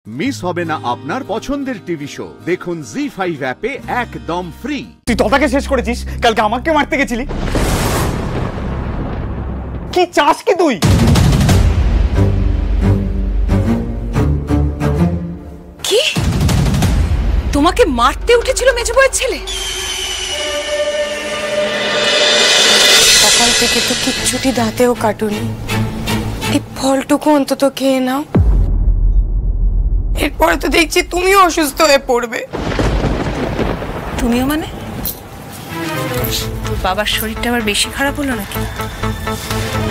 Miss হবে না আপনার পছন্দের টিভি শো। দেখুন জি5 অ্যাপে একদম ফ্রি। তুই তোতাকে শেষ করেছিস, কালকে আমাকে মারতে গেছিলি। কি চাস কি তুই? কি তোমাকে মারতে উঠেছিল মেজো বউয়ের ছেলে? সকাল থেকে তো কিচ্ছুটি দাঁতেও কাটুনি, এই ফলটুকু অন্তত খেয়ে নাও, এরপরে তো দেখছি তুমিও অসুস্থ হয়ে পড়বে। তুমিও মানে? তোর বাবার শরীরটা আবার বেশি খারাপ হলো নাকি?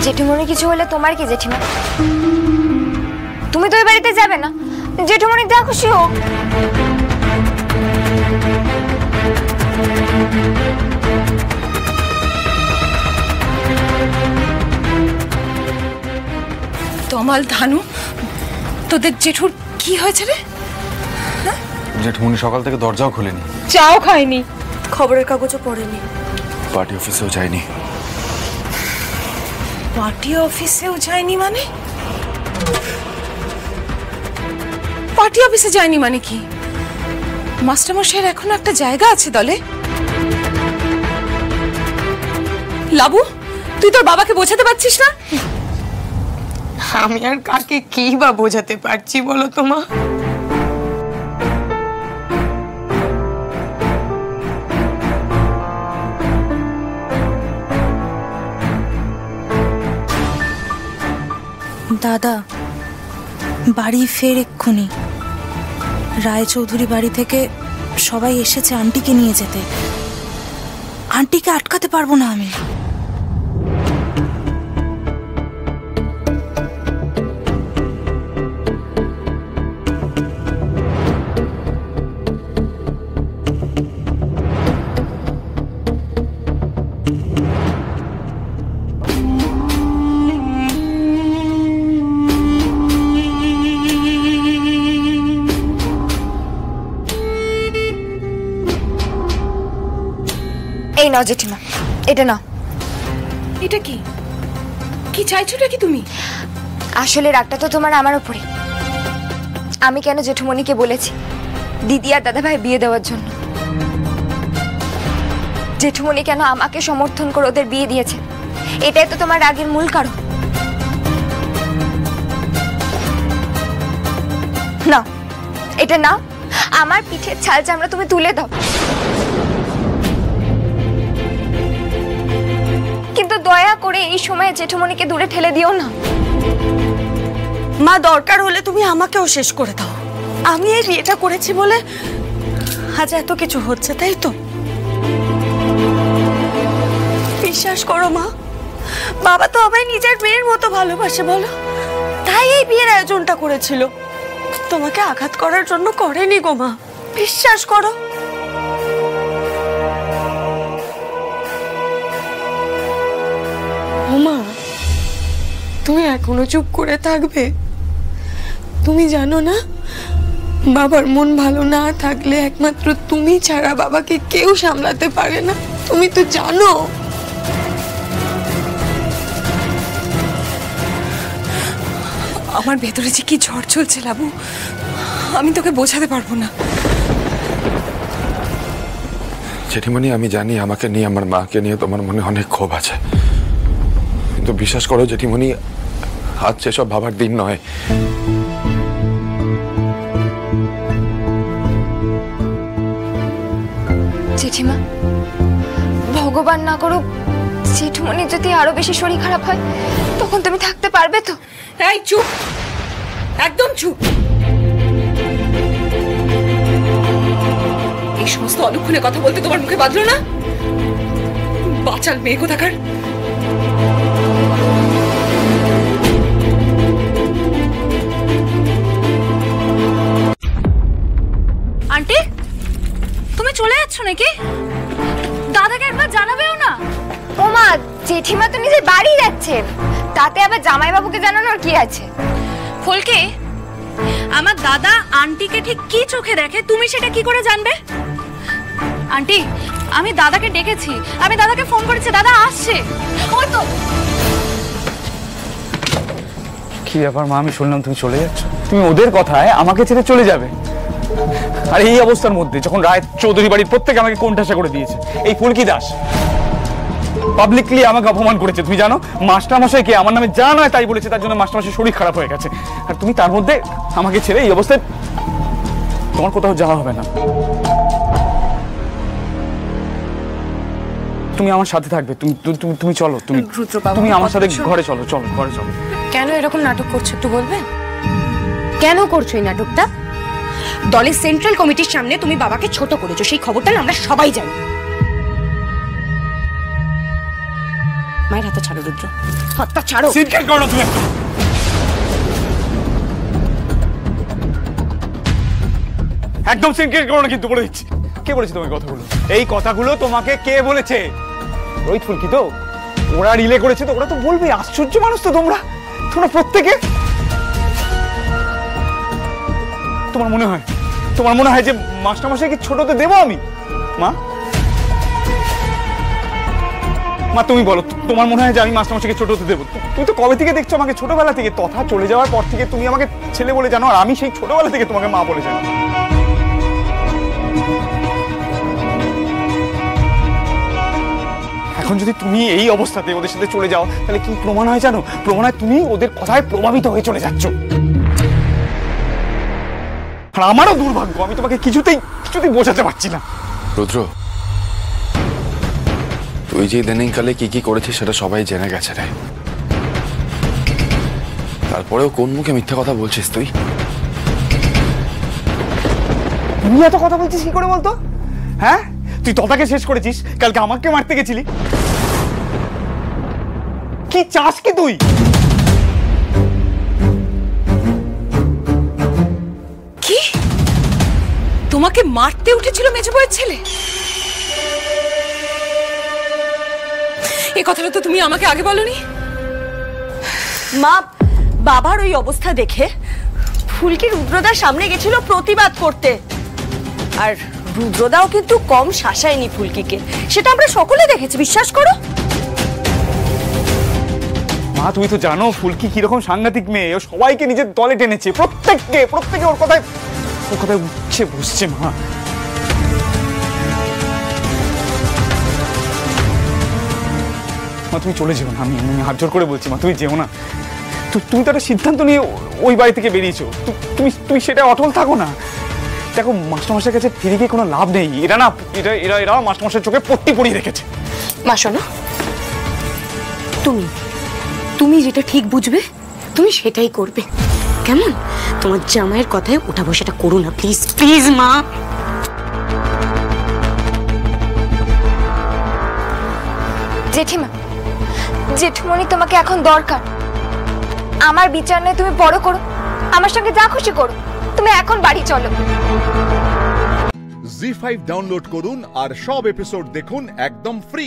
জেঠুমনি কিছু হলে তোমার কি জেঠিমা? তুমি তো ওই বাড়িতে যাবে না, জেঠুমনি যা খুশি হোক। তমাল, ধানু, তোদের জেঠুর কি হয়েছে রে? জেঠুমনি সকাল থেকে দরজাও খুলেনি, চাও খাইনি, খবরের কাগজও পড়েনি, পার্টি অফিসেও যায়নি। পার্টি অফিসেও যায়নি মানে? পার্টি অফিসে যায়নি মানে কি? মাস্টারমশাইয়ের এখনো একটা জায়গা আছে দলে। লাবু, তুই তোর বাবাকে বোঝাতে পারছিস না? আমি আর কাকে কি বা বোঝাতে পারছি বলো তো মা? দাদা বাড়ি ফের এক্ষুনি। রায়চৌধুরী বাড়ি থেকে সবাই এসেছে আন্টিকে নিয়ে যেতে। আন্টিকে আটকাতে পারবো না আমি। এই নাও জেঠিমা, এটা নাও। এটা কি? কি চাইছোটা কি তুমি? আসলে রাগটা তো তোমার আমার উপরে। আমি কেন জেঠুমনিকে বলেছি দিদি আর দাদা ভাই বিয়ে দেওয়ার জন্য? জেঠুমনি কেন আমাকে সমর্থন করে ওদের বিয়ে দিয়েছে? এটাই তো তোমার রাগের মূল কারণ। না, এটা নাও, আমার পিঠের ছাল চামড়া তুমি তুলে দাও। কিন্তু দয়া করে এই সময়ে জেঠুমনিকে দূরে ঠেলে দিও না। মা, দরকার হলে তুমি আমাকেও শেষ করে দাও। আমি এই বিয়েটা করেছি বলে আজ এত কিছু হচ্ছে, তাই তো? বিশ্বাস করো মা, বাবা তো আমায় নিজের মেয়ের মতো ভালোবাসে বলো, তাই এই বিয়ের আয়োজনটা করেছিল। তোমাকে আঘাত করার জন্য করেনি গো মা, বিশ্বাস করো। মা, তুমি এখনো চুপ করে থাকবে? তুমি জানো না, বাবার মন ভালো না থাকলে একমাত্র তুমি ছাড়া বাবাকে কেউ সামলাতে পারে না। তুমি তো জানো। আমার ভেতরে যে কি ঝড় চলছে লাবু, আমি তোকে বোঝাতে পারবো না। জেঠিমনি, আমি জানি আমাকে নিয়ে, আমার মাকে নিয়ে তোমার মনে অনেক ক্ষোভ আছে, কিন্তু বিশ্বাস করো জেঠিমনি, আজ সেসব ভাবার দিন নয়। জেঠিমা, ভগবান না করুক জেঠুমনি যদি আরো বেশি শরীর খারাপ হয়, তখন তুমি থাকতে পারবে তো? এই চুপ, একদম চুপ। এই সমস্ত অলক্ষণে কথা বলতে তোমার মুখে বাঁধলো না? বাচাল মেয়ে কোথাকার। আন্টি, তুমি চলে যাচ্ছ নাকি? দাদাকে একবার জানাবেও না? ও মা, জেঠিমা তো নিজের বাড়ি যাচ্ছে, তাতে আবার জামাইবাবুকে জানানোর কি আছে? ফুলকে, আমার দাদা আন্টিকে ঠিক কি চোখে দেখে তুমি সেটা কি করে জানবে? আন্টি, আমি দাদাকে ডেকেছি, আমি দাদাকে ফোন করেছি, দাদা আসছে। ওই তো। কি ব্যাপার মা, আমি শুনলাম তুমি চলে যাচ্ছ? তুমি ওদের কথায় আমাকে ছেড়ে চলে যাবে। আর এই অবস্থার মধ্যে যখন রায় চৌধুরী বাড়ির প্রত্যেকে আমাকে কোণঠাসা করে দিয়েছে, এই ফুলকি দাস পাবলিকলি আমাকে অপমান করেছে। তুমি জানো মাস্টারমশাইকে আমার নামে যা নয় তাই বলেছে, তার জন্য মাস্টারমশাই শরীর খারাপ হয়ে গেছে। আর তুমি তার মধ্যে আমাকে ছেড়ে এই অবস্থায়, তোমার কোথাও যাওয়া হবে না। তুমি আমার সাথে থাকবে, তুমি চলো, তুমি আমার সাথে ঘরে চলো, ঘরে চলো। কেন এরকম নাটক করছো একটু বলবে? কেন করছো এই নাটকটা? দলের সেন্ট্রাল কমিটির সামনে তুমি বাবাকে ছোট করেছো, সেই খবরটা আমরা সবাই জানি। মায়ের হাতটা ছাড়ো রুদ্র, হাতটা ছাড়ো। সিনকেট করো তুমি। একদম সিনকেট করো না কিন্তু, বলে দিচ্ছি। কে বলেছে তোমাকে কথাগুলো? এই কথাগুলো তোমাকে কে বলেছে? রোহিত ফুলকি তো, ওরা রিলে করেছে তো, ওরা তো বলবে। আশ্চর্য মানুষ তো তোমরা প্রত্যেকে। তোমার মনে হয় যে মাস্টারমশাইকে ছোটতে দেবো আমি? মা তুমি বলো, তোমার মনে হয় যে আমি মাস্টারমশাইকে ছোট হতে দেবো? তুমি তো কবে থেকে দেখছো আমাকে, ছোটবেলা থেকে। তথা চলে যাওয়ার পর থেকে তুমি আমাকে ছেলে বলে জানো, আর আমি সেই ছোটবেলা থেকে তোমাকে মা বলে জানি। এখন যদি তুমি এই অবস্থাতে ওদের সাথে চলে যাও, তাহলে কি প্রমাণ হয় জানো? প্রমাণ হয় তুমি ওদের কথায় প্রভাবিত হয়ে চলে যাচ্ছ। আর আমারও দুর্ভাগ্য, আমি তোমাকে কিছুতেই বোঝাতে পারছি না। রুদ্র, তুই যে ইদানিংকালে কি করেছিস সেটা সবাই জেনে গেছে রে। তারপরেও কোন মুখে মিথ্যা কথা বলছিস তুই? তুমি এত কথা বলছিস কি করে বলতো? হ্যাঁ, তুই তথাকে শেষ করেছিস, কালকে আমাকে মারতে গেছিলি। কি চাস কি তুই? কি তোমাকে মারতে উঠেছিল মেজো বউয়ের ছেলে? এই কথাটা তো তুমি আমাকে আগে বলনি। মা, বাবার ওই অবস্থা দেখে ফুলকি রুদ্রদার সামনে গেছিল প্রতিবাদ করতে। আর রুদ্রদাও কিন্তু কম শাসায়নি ফুলকিকে, সেটা আমরা সকলে দেখেছি, বিশ্বাস করো। মা তুমি তো জানো ফুলকি কিরকম সাংঘাতিক মেয়ে। ও সবাইকে নিজের দলে টেনেছে, প্রত্যেকে ওর কথায় উঠছে বসছে। মা তুমি চলে যেও না, আমি হাত জোর করে বলছি। মা তুমি যেও না। তুমি তো একটা সিদ্ধান্ত নিয়ে ওই বাড়ি থেকে বেরিয়েছো, তুমি সেটা অটল থাকো না। দেখো মাস্টারমশাইয়ের কাছে ফিরে গিয়ে কোনো লাভ নেই। এরা মাস্টারমশাইয়ের চোখে পট্টি পরিয়ে রেখেছে। মা শোনো, তুমি যেটা ঠিক বুঝবে তুমি সেটাই করবে, কেমন? তোমার জামাইয়ের কথায় ওঠা বসাটা করো না, প্লিজ মা। জেঠুমনি তোমাকে এখন দরকার। আমার বিচার নেই, তুমি বড় করো, আমার সঙ্গে যা খুশি করো। তুমি এখন বাড়ি চলো। জি5 ডাউনলোড করুন আর সব এপিসোড দেখুন একদম ফ্রি।